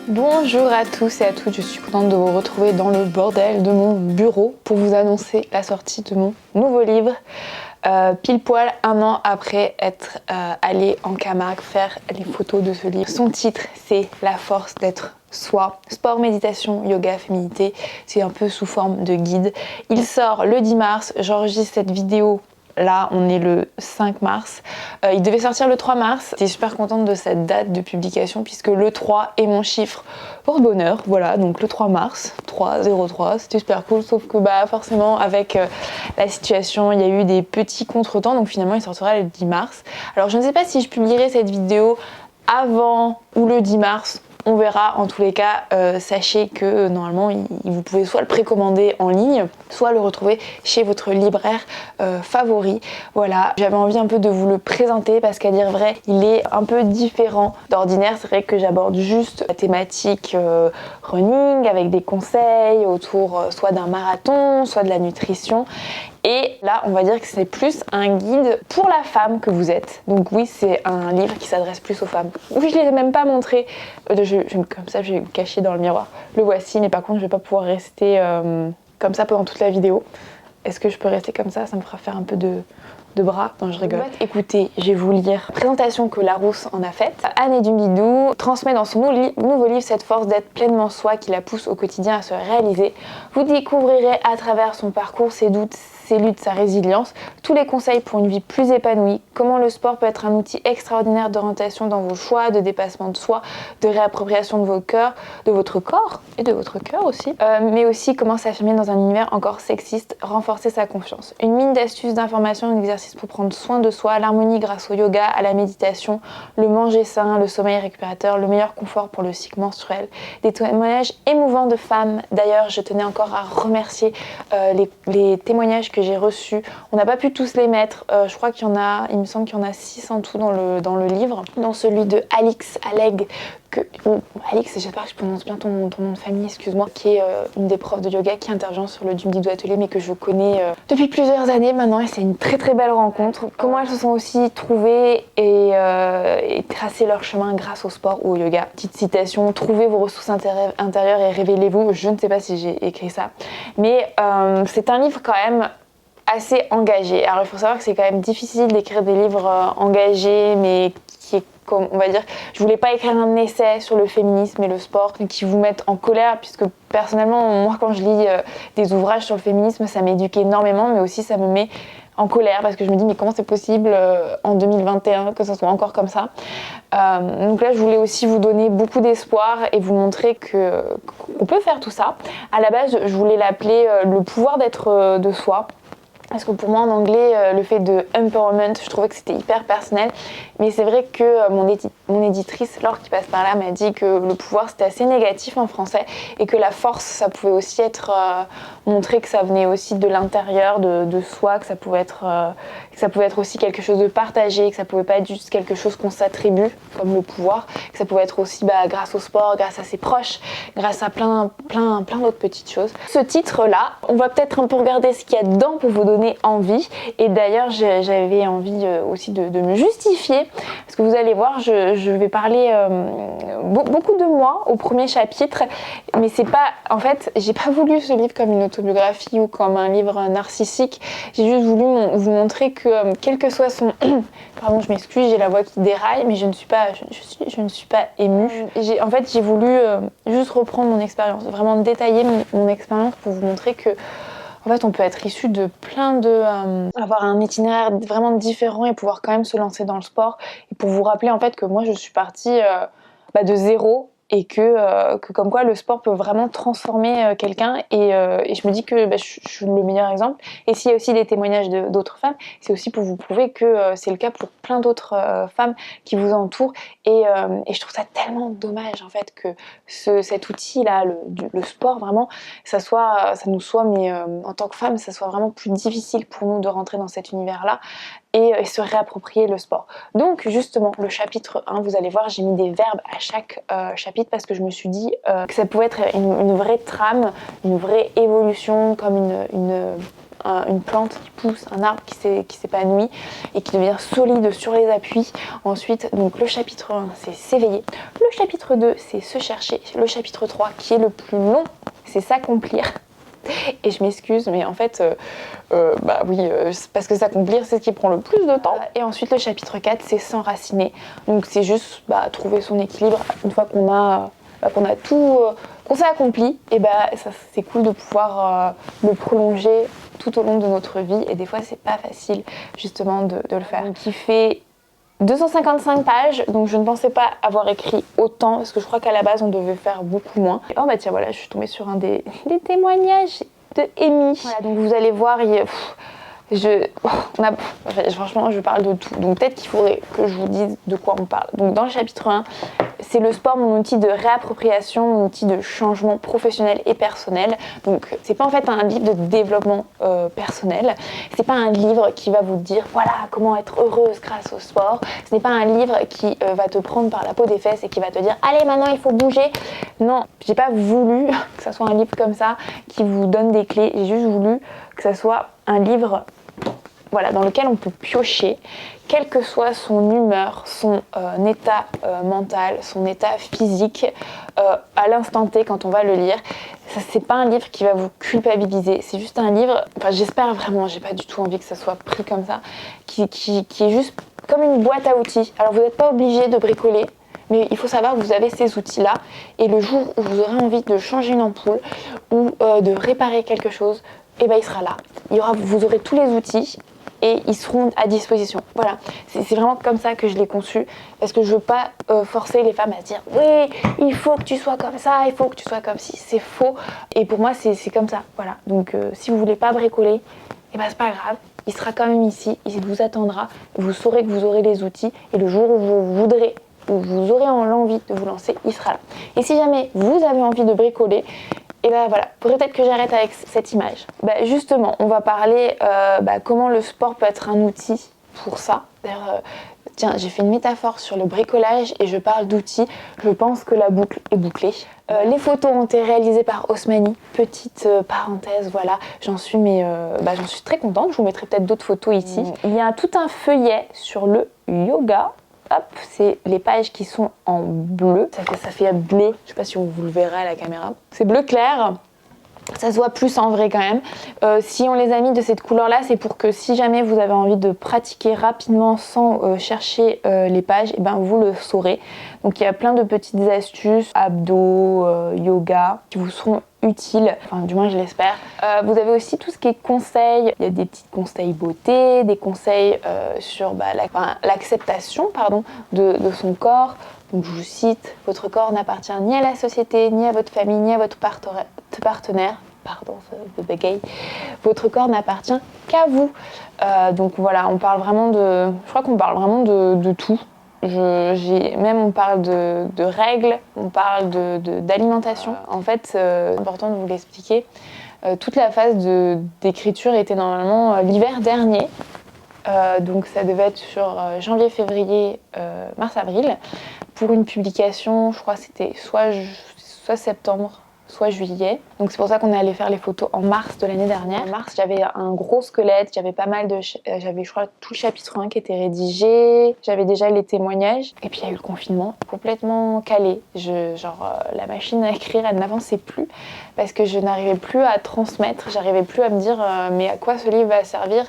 Bonjour à tous et à toutes, je suis contente de vous retrouver dans le bordel de mon bureau pour vous annoncer la sortie de mon nouveau livre. Pile poil 1 an après être allée en Camargue faire les photos de ce livre. Son titre, c'est La force d'être soi, sport, méditation, yoga, féminité. C'est un peu sous forme de guide. Il sort le 10 mars, j'enregistre cette vidéo. Là, on est le 5 mars. Il devait sortir le 3 mars. J'étais super contente de cette date de publication puisque le 3 est mon chiffre porte-bonheur. Voilà, donc le 3 mars, 303, c'était super cool. Sauf que forcément, avec la situation, il y a eu des petits contretemps. Donc finalement, il sortira le 10 mars. Alors, je ne sais pas si je publierai cette vidéo avant ou le 10 mars. On verra. En tous les cas, sachez que normalement vous pouvez soit le précommander en ligne, soit le retrouver chez votre libraire favori. Voilà, j'avais envie un peu de vous le présenter parce qu'à dire vrai, il est un peu différent d'ordinaire. C'est vrai que j'aborde juste la thématique running avec des conseils autour soit d'un marathon, soit de la nutrition. Et là, on va dire que c'est plus un guide pour la femme que vous êtes. Donc oui, c'est un livre qui s'adresse plus aux femmes. Oui, je ne l'ai même pas montré. Comme ça, je vais le cacher dans le miroir. Le voici, mais par contre, je ne vais pas pouvoir rester comme ça pendant toute la vidéo. Est-ce que je peux rester comme ça? Ça me fera faire un peu de bras. Non, je rigole. Écoutez, je vais vous lire la présentation que Larousse en a faite. Anne Dumidou transmet dans son nouveau livre cette force d'être pleinement soi qui la pousse au quotidien à se réaliser. Vous découvrirez à travers son parcours ses doutes, ses luttes, sa résilience, tous les conseils pour une vie plus épanouie, comment le sport peut être un outil extraordinaire d'orientation dans vos choix, de dépassement de soi, de réappropriation de votre corps et de votre cœur aussi, mais aussi comment s'affirmer dans un univers encore sexiste, renforcer sa confiance. Une mine d'astuces, d'informations, d'exercices pour prendre soin de soi, l'harmonie grâce au yoga, à la méditation, le manger sain, le sommeil récupérateur, le meilleur confort pour le cycle menstruel, des témoignages émouvants de femmes. D'ailleurs, je tenais encore à remercier les témoignages que j'ai reçus. On n'a pas pu tous les mettre. Je crois qu'il y en a, il me semble qu'il y en a 6 en tout dans le livre. Dans celui de Alix Alleg, Alix, j'espère que je prononce bien ton nom de famille, excuse-moi, qui est une des profs de yoga qui intervient sur le Dumidou Atelier, mais que je connais depuis plusieurs années maintenant, et c'est une très très belle rencontre. Comment elles se sont aussi trouvées et tracé leur chemin grâce au sport ou au yoga. Petite citation: trouvez vos ressources intérieures et révélez-vous. Je ne sais pas si j'ai écrit ça, mais c'est un livre quand même assez engagé. Alors il faut savoir que c'est quand même difficile d'écrire des livres engagés, mais qui est, comme on va dire, je voulais pas écrire un essai sur le féminisme et le sport qui vous mettent en colère, puisque personnellement, moi quand je lis des ouvrages sur le féminisme, ça m'éduque énormément, mais aussi ça me met en colère parce que je me dis mais comment c'est possible en 2021 que ça soit encore comme ça. Donc là je voulais aussi vous donner beaucoup d'espoir et vous montrer qu'on peut faire tout ça. À la base je voulais l'appeler le pouvoir d'être de soi. Parce que pour moi en anglais, le fait de empowerment, je trouvais que c'était hyper personnel. Mais c'est vrai que mon éditrice, Laure qui passe par là, m'a dit que le pouvoir c'était assez négatif en français et que la force ça pouvait aussi être montrer que ça venait aussi de l'intérieur de soi, que ça pouvait être aussi quelque chose de partagé, que ça pouvait pas être juste quelque chose qu'on s'attribue comme le pouvoir, que ça pouvait être aussi grâce au sport, grâce à ses proches, grâce à plein d'autres petites choses. Ce titre là, on va peut-être un peu regarder ce qu'il y a dedans pour vous donner envie. Et d'ailleurs j'avais envie aussi de me justifier parce que vous allez voir, je vais parler beaucoup de moi au premier chapitre, mais c'est pas, en fait j'ai pas voulu ce livre comme une autobiographie ou comme un livre narcissique. J'ai juste voulu vous montrer que quel que soit son pardon, je m'excuse, j'ai la voix qui déraille, mais je ne suis pas émue. En fait j'ai voulu juste reprendre mon expérience, vraiment détailler mon expérience pour vous montrer que en fait, on peut être issu de avoir un itinéraire vraiment différent et pouvoir quand même se lancer dans le sport. Et pour vous rappeler en fait que moi, je suis partie de zéro et que comme quoi le sport peut vraiment transformer quelqu'un. Et je me dis que je suis le meilleur exemple. Et s'il y a aussi des témoignages d'autres femmes, c'est aussi pour vous prouver que c'est le cas pour plein d'autres femmes qui vous entourent. Et je trouve ça tellement dommage en fait que cet outil-là, le sport vraiment, mais en tant que femme, ça soit vraiment plus difficile pour nous de rentrer dans cet univers-là et se réapproprier le sport. Donc justement, le chapitre 1, vous allez voir, j'ai mis des verbes à chaque chapitre parce que je me suis dit que ça pouvait être une vraie trame, une vraie évolution, comme une plante qui pousse, un arbre qui s'épanouit et qui devient solide sur les appuis. Ensuite, donc le chapitre 1, c'est s'éveiller. Le chapitre 2, c'est se chercher. Le chapitre 3, qui est le plus long, c'est s'accomplir. Et je m'excuse, mais en fait, bah oui, parce que s'accomplir, c'est ce qui prend le plus de temps. Et ensuite, le chapitre 4, c'est s'enraciner. Donc c'est juste trouver son équilibre une fois qu'on a tout, qu'on s'est accompli. Et c'est cool de pouvoir le prolonger tout au long de notre vie. Et des fois, c'est pas facile justement de le faire. Donc il fait 255 pages, donc je ne pensais pas avoir écrit autant, parce que je crois qu'à la base on devait faire beaucoup moins. Oh bah tiens, voilà, je suis tombée sur un des témoignages de Amy. Voilà, donc vous allez voir, franchement, je parle de tout. Donc peut-être qu'il faudrait que je vous dise de quoi on parle. Donc dans le chapitre 1, c'est le sport, mon outil de réappropriation, mon outil de changement professionnel et personnel. Donc c'est pas en fait un livre de développement personnel. C'est pas un livre qui va vous dire voilà comment être heureuse grâce au sport. Ce n'est pas un livre qui va te prendre par la peau des fesses et qui va te dire allez maintenant il faut bouger. Non, j'ai pas voulu que ça soit un livre comme ça qui vous donne des clés. J'ai juste voulu que ça soit un livre dans lequel on peut piocher, quelle que soit son humeur, son état mental, son état physique, à l'instant T quand on va le lire. Ça, c'est pas un livre qui va vous culpabiliser, c'est juste un livre, j'espère vraiment, j'ai pas du tout envie que ça soit pris comme ça, qui est juste comme une boîte à outils. Alors vous n'êtes pas obligé de bricoler, mais il faut savoir que vous avez ces outils-là, et le jour où vous aurez envie de changer une ampoule ou de réparer quelque chose, il sera là. Vous aurez tous les outils et ils seront à disposition. Voilà, c'est vraiment comme ça que je l'ai conçu, parce que je veux pas forcer les femmes à se dire oui, il faut que tu sois comme ça, il faut que tu sois comme ci, c'est faux. Et pour moi, c'est comme ça. Voilà. Donc si vous voulez pas bricoler, c'est pas grave. Il sera quand même ici, il vous attendra. Vous saurez que vous aurez les outils et le jour où vous voudrez, où vous aurez l'envie de vous lancer, il sera là. Et si jamais vous avez envie de bricoler, et voilà, peut-être que j'arrête avec cette image. Justement, on va parler comment le sport peut être un outil pour ça. D'ailleurs, tiens, j'ai fait une métaphore sur le bricolage et je parle d'outils. Je pense que la boucle est bouclée. Les photos ont été réalisées par Osmani. Petite parenthèse, voilà. J'en suis très contente. Je vous mettrai peut-être d'autres photos ici. Il y a tout un feuillet sur le yoga. Hop, c'est les pages qui sont en bleu. Ça fait bleu, je sais pas si vous le verrez à la caméra. C'est bleu clair, ça se voit plus en vrai quand même. Si on les a mis de cette couleur-là, c'est pour que si jamais vous avez envie de pratiquer rapidement sans chercher les pages, vous le saurez. Donc il y a plein de petites astuces, abdos, yoga, qui vous seront utiles, enfin du moins je l'espère. Vous avez aussi tout ce qui est conseils, il y a des petits conseils beauté, des conseils sur l'acceptation de son corps. Donc je vous cite, votre corps n'appartient ni à la société, ni à votre famille, ni à votre partenaire. Pardon, je bégaye. Votre corps n'appartient qu'à vous. Donc voilà, on parle vraiment je crois qu'on parle vraiment de tout. On parle de règles, on parle d'alimentation. En fait, c'est important de vous l'expliquer. Toute la phase d'écriture était normalement l'hiver dernier. Donc ça devait être sur janvier, février, mars, avril. Pour une publication, je crois que c'était soit septembre, soit juillet. Donc c'est pour ça qu'on est allé faire les photos en mars de l'année dernière. En mars, j'avais un gros squelette, j'avais pas mal j'avais je crois tout le chapitre 1 qui était rédigé, j'avais déjà les témoignages. Et puis il y a eu le confinement, complètement calé. La machine à écrire, elle n'avançait plus parce que je n'arrivais plus à transmettre, j'arrivais plus à me dire mais à quoi ce livre va servir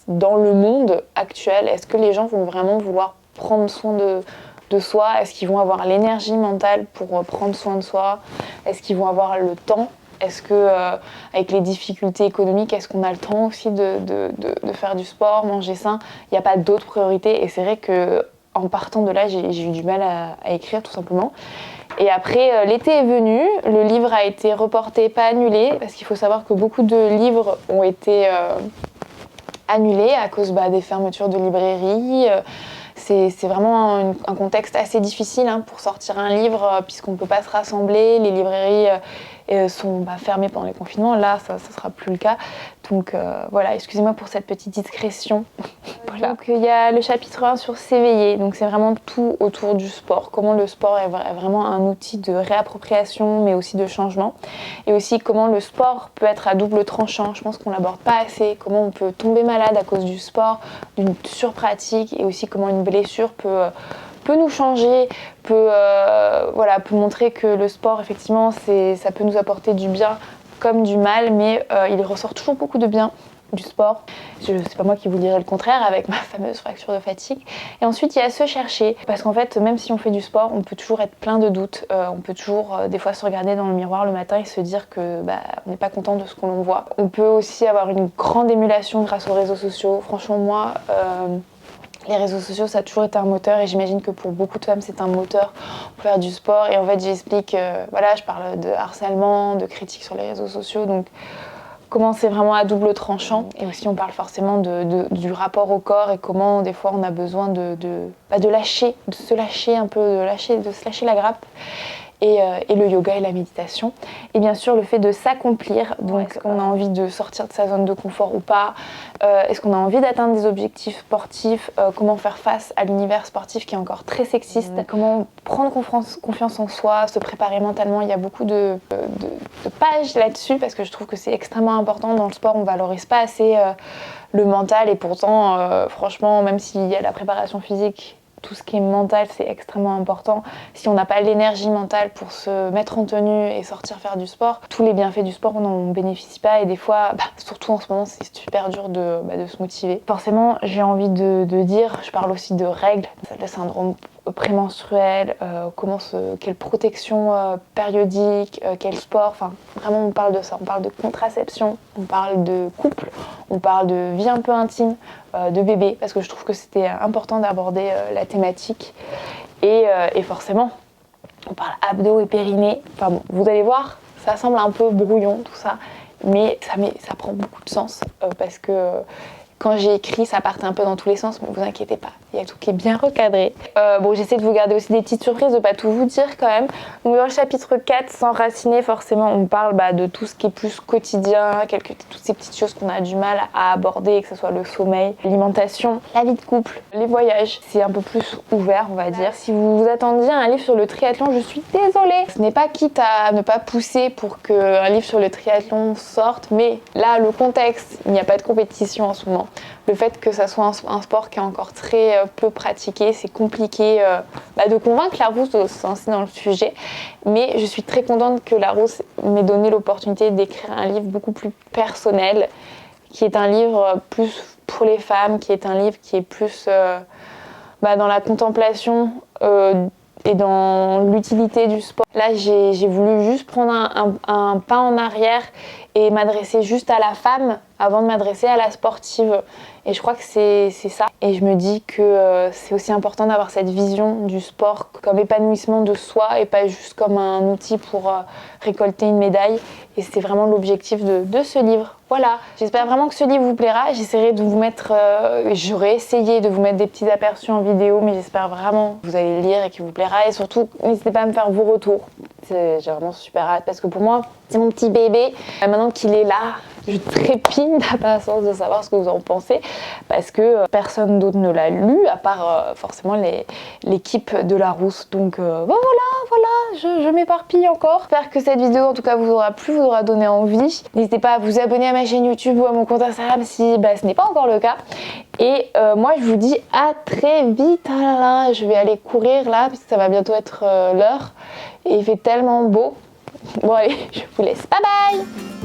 dans le monde actuel. Est-ce que les gens vont vraiment vouloir prendre soin de soi? Est-ce qu'ils vont avoir l'énergie mentale pour prendre soin de soi? Est-ce qu'ils vont avoir le temps? Est-ce que, avec les difficultés économiques, est-ce qu'on a le temps aussi de faire du sport, manger sain? Il n'y a pas d'autres priorités. Et c'est vrai qu'en partant de là, j'ai eu du mal à écrire tout simplement. Et après, l'été est venu, le livre a été reporté, pas annulé, parce qu'il faut savoir que beaucoup de livres ont été annulés à cause des fermetures de librairies. C'est vraiment un contexte assez difficile pour sortir un livre puisqu'on ne peut pas se rassembler. Les librairies sont fermés pendant les confinements. Là, ça sera plus le cas. Donc voilà, excusez-moi pour cette petite discrétion. Voilà. Donc il y a le chapitre 1 sur s'éveiller. Donc c'est vraiment tout autour du sport. Comment le sport est vraiment un outil de réappropriation, mais aussi de changement. Et aussi comment le sport peut être à double tranchant. Je pense qu'on l'aborde pas assez. Comment on peut tomber malade à cause du sport, d'une surpratique, et aussi comment une blessure peut nous changer, peut montrer que le sport, effectivement, ça peut nous apporter du bien comme du mal, mais il ressort toujours beaucoup de bien du sport. C'est pas moi qui vous dirai le contraire avec ma fameuse fracture de fatigue. Et ensuite, il y a se chercher, parce qu'en fait, même si on fait du sport, on peut toujours être plein de doutes. On peut toujours, des fois, se regarder dans le miroir le matin et se dire que on n'est pas content de ce qu'on voit. On peut aussi avoir une grande émulation grâce aux réseaux sociaux. Franchement, moi, les réseaux sociaux, ça a toujours été un moteur, et j'imagine que pour beaucoup de femmes, c'est un moteur pour faire du sport. Et en fait, j'explique, je parle de harcèlement, de critiques sur les réseaux sociaux, donc comment c'est vraiment à double tranchant. Et aussi, on parle forcément du rapport au corps et comment, des fois, on a besoin de lâcher, de se lâcher un peu, de se lâcher la grappe. Et le yoga et la méditation. Et bien sûr, le fait de s'accomplir. Donc, est-ce qu'on a envie de sortir de sa zone de confort ou pas? Est-ce qu'on a envie d'atteindre des objectifs sportifs? Comment faire face à l'univers sportif qui est encore très sexiste? Comment prendre confiance en soi, se préparer mentalement? Il y a beaucoup de pages là-dessus, parce que je trouve que c'est extrêmement important. Dans le sport, on ne valorise pas assez le mental. Et pourtant, franchement, même s'il y a la préparation physique, tout ce qui est mental, c'est extrêmement important. Si on n'a pas l'énergie mentale pour se mettre en tenue et sortir faire du sport, tous les bienfaits du sport, on n'en bénéficie pas. Et des fois, surtout en ce moment, c'est super dur de se motiver. Forcément, j'ai envie de dire, je parle aussi de règles, le syndrome prémenstruel, quelle protection périodique, quel sport, enfin vraiment on parle de ça, on parle de contraception, on parle de couple, on parle de vie un peu intime, de bébé, parce que je trouve que c'était important d'aborder la thématique. Et forcément, on parle abdos et périnée, enfin bon, vous allez voir, ça semble un peu brouillon tout ça, mais ça prend beaucoup de sens, parce que quand j'ai écrit, ça partait un peu dans tous les sens, mais vous inquiétez pas, il y a tout qui est bien recadré. J'essaie de vous garder aussi des petites surprises, de pas tout vous dire quand même. Donc dans le chapitre 4, s'enraciner, forcément, on parle de tout ce qui est plus quotidien, toutes ces petites choses qu'on a du mal à aborder, que ce soit le sommeil, l'alimentation, la vie de couple, les voyages. C'est un peu plus ouvert, on va dire. Si vous vous attendiez à un livre sur le triathlon, je suis désolée. Ce n'est pas quitte à ne pas pousser pour qu'un livre sur le triathlon sorte, mais là, le contexte, il n'y a pas de compétition en ce moment. Le fait que ça soit un sport qui est encore très peu pratiqué, c'est compliqué de convaincre Larousse de se lancer dans le sujet. Mais je suis très contente que Larousse m'ait donné l'opportunité d'écrire un livre beaucoup plus personnel, qui est un livre plus pour les femmes, qui est un livre qui est plus dans la contemplation et dans l'utilité du sport. Là, j'ai voulu juste prendre un pas en arrière et m'adresser juste à la femme avant de m'adresser à la sportive. Et je crois que c'est ça. Et je me dis que c'est aussi important d'avoir cette vision du sport comme épanouissement de soi et pas juste comme un outil pour récolter une médaille. Et c'est vraiment l'objectif de ce livre. Voilà, j'espère vraiment que ce livre vous plaira. J'essaierai de vous mettre, j'aurais essayé de vous mettre des petits aperçus en vidéo, mais j'espère vraiment que vous allez le lire et qu'il vous plaira. Et surtout, n'hésitez pas à me faire vos retours. J'ai vraiment super hâte parce que pour moi, c'est mon petit bébé. Maintenant qu'il est là, je trépigne d'impatience de savoir ce que vous en pensez parce que personne d'autre ne l'a lu à part forcément l'équipe de Larousse. Donc voilà, je m'éparpille encore. J'espère que cette vidéo en tout cas vous aura plu, vous aura donné envie. N'hésitez pas à vous abonner à ma chaîne YouTube ou à mon compte Instagram si ce n'est pas encore le cas. Et moi je vous dis à très vite. Ah là là, je vais aller courir là parce que ça va bientôt être l'heure et il fait tellement beau. Bon allez, je vous laisse. Bye bye.